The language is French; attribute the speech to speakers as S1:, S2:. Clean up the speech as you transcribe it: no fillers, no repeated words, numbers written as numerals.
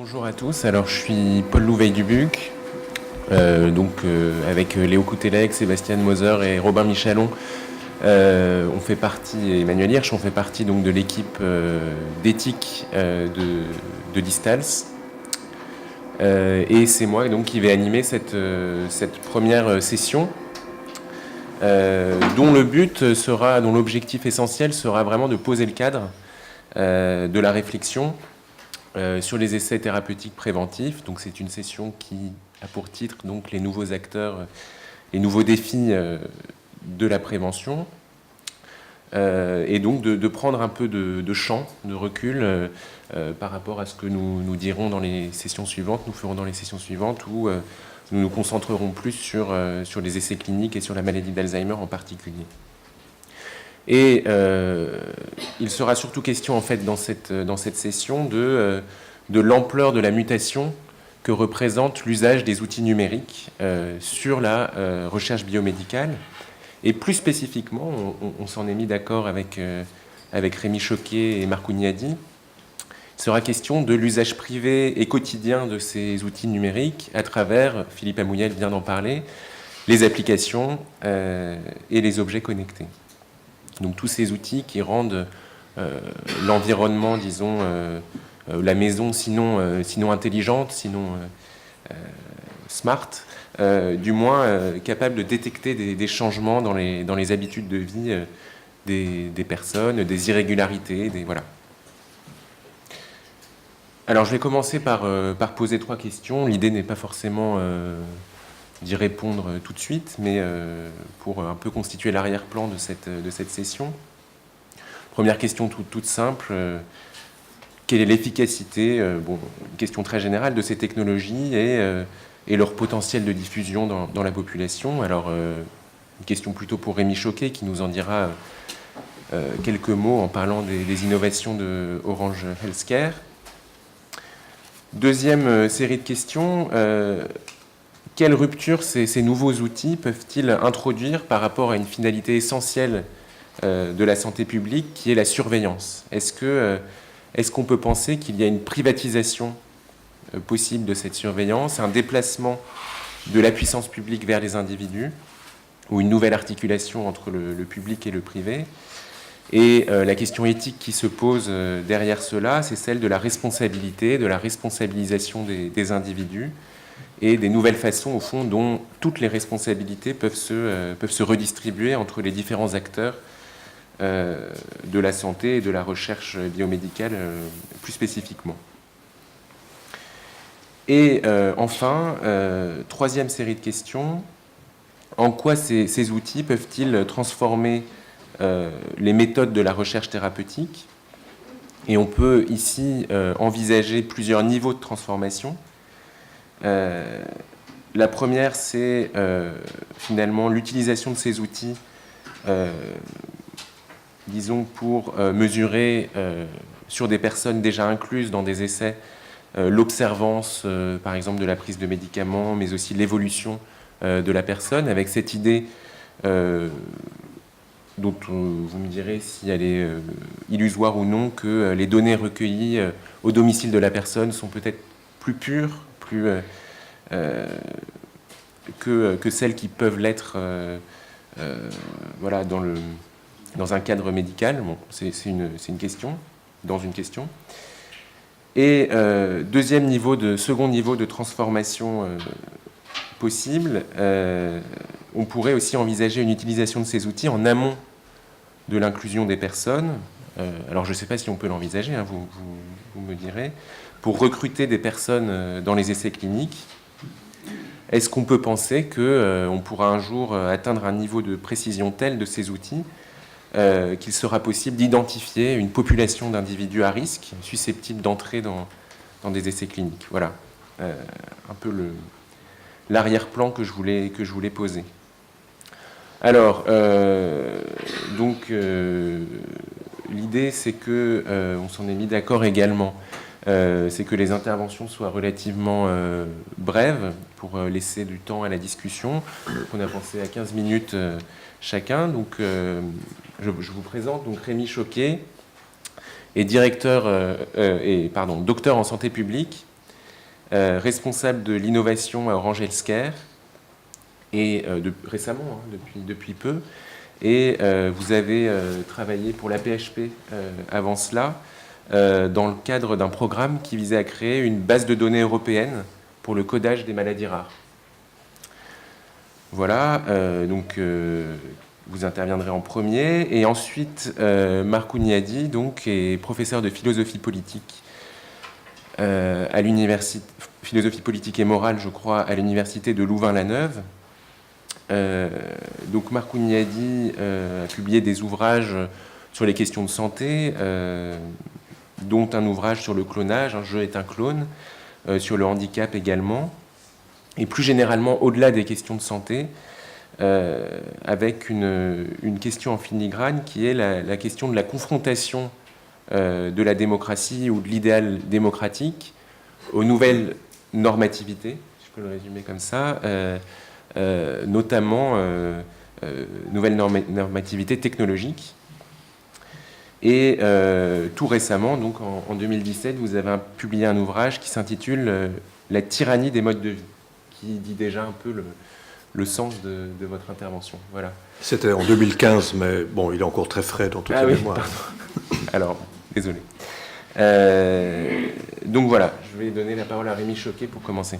S1: Bonjour à tous, alors je suis Paul Louveil-Dubuc, avec Léo Coutelec, Sébastien Moser et Robin Michalon, on fait partie, et Emmanuel Hirsch, on fait partie donc de l'équipe d'éthique de Distals. Et c'est moi donc qui vais animer cette première session, dont l'objectif essentiel sera vraiment de poser le cadre de la réflexion sur les essais thérapeutiques préventifs. Donc c'est une session qui a pour titre donc les nouveaux acteurs, les nouveaux défis de la prévention, et donc de prendre un peu de champ, de recul par rapport à ce que nous dirons dans les sessions suivantes, nous ferons dans les sessions suivantes, où nous nous concentrerons plus sur les essais cliniques et sur la maladie d'Alzheimer en particulier. Et il sera surtout question, en fait, dans cette session de l'ampleur de la mutation que représente l'usage des outils numériques sur la recherche biomédicale. Et plus spécifiquement, on s'en est mis d'accord avec Rémi Choquet et Marc Ouniadi, il sera question de l'usage privé et quotidien de ces outils numériques à travers, Philippe Amouyel vient d'en parler, les applications et les objets connectés. Donc tous ces outils qui rendent l'environnement, disons, la maison, sinon intelligente, sinon smart, du moins capable de détecter des changements dans les habitudes de vie des personnes, des irrégularités, voilà. Alors je vais commencer par poser 3 questions. L'idée n'est pas forcément d'y répondre tout de suite, mais pour un peu constituer l'arrière-plan de cette session. Première question toute simple, quelle est l'efficacité, une question très générale, de ces technologies et leur potentiel de diffusion dans la population. Alors, une question plutôt pour Rémi Choquet, qui nous en dira quelques mots en parlant des innovations de Orange Healthcare. Deuxième série de questions, quelle rupture ces nouveaux outils peuvent-ils introduire par rapport à une finalité essentielle de la santé publique, qui est la surveillance? Est-ce qu'on peut penser qu'il y a une privatisation possible de cette surveillance, un déplacement de la puissance publique vers les individus, ou une nouvelle articulation entre le public et le privé? Et la question éthique qui se pose derrière cela, c'est celle de la responsabilité, de la responsabilisation des individus, et des nouvelles façons, au fond, dont toutes les responsabilités peuvent se redistribuer entre les différents acteurs de la santé et de la recherche biomédicale plus spécifiquement. Et enfin, troisième série de questions, en quoi ces outils peuvent-ils transformer les méthodes de la recherche thérapeutique? Et on peut ici envisager plusieurs niveaux de transformation. La première, c'est finalement l'utilisation de ces outils, disons, pour mesurer sur des personnes déjà incluses dans des essais l'observance, par exemple, de la prise de médicaments, mais aussi l'évolution de la personne, avec cette idée dont vous me direz si elle est illusoire ou non, que les données recueillies au domicile de la personne sont peut-être plus pures, que celles qui peuvent l'être voilà, dans un cadre médical. Bon, c'est une question, dans une question. Et second niveau de transformation possible, on pourrait aussi envisager une utilisation de ces outils en amont de l'inclusion des personnes. Alors je ne sais pas si on peut l'envisager, hein, vous me direz, pour recruter des personnes dans les essais cliniques. Est-ce qu'on peut penser qu'on pourra un jour atteindre un niveau de précision tel de ces outils qu'il sera possible d'identifier une population d'individus à risque susceptibles d'entrer dans des essais cliniques? Voilà, un peu l'arrière-plan que je voulais poser. Alors, l'idée, c'est que on s'en est mis d'accord également. C'est que les interventions soient relativement brèves pour laisser du temps à la discussion. On a pensé à 15 minutes chacun. Donc, je vous présente donc Rémi Choquet, est docteur en santé publique responsable de l'innovation à Orange Healthcare, et récemment, depuis peu. Et vous avez travaillé pour la PHP avant cela, dans le cadre d'un programme qui visait à créer une base de données européenne pour le codage des maladies rares. Voilà, donc vous interviendrez en premier. Et ensuite, Marc Ouniadi, donc, est professeur de philosophie politique à l'université, philosophie politique et morale, je crois, à l'université de Louvain-la-Neuve. Donc Marc Ouniadi a publié des ouvrages sur les questions de santé, dont un ouvrage sur le clonage, Un jeu est un clone, sur le handicap également, et plus généralement au-delà des questions de santé, avec une question en filigrane qui est la question de la confrontation de la démocratie ou de l'idéal démocratique aux nouvelles normativités, si je peux le résumer comme ça, notamment nouvelles normativités technologiques. Et tout récemment, donc en 2017, vous avez publié un ouvrage qui s'intitule « La tyrannie des modes de vie », qui dit déjà un peu le sens de votre intervention. Voilà.
S2: C'était en 2015, mais bon, il est encore très frais dans toute la mémoire.
S1: Alors, désolé. Donc voilà, je vais donner la parole à Rémi Choquet pour commencer.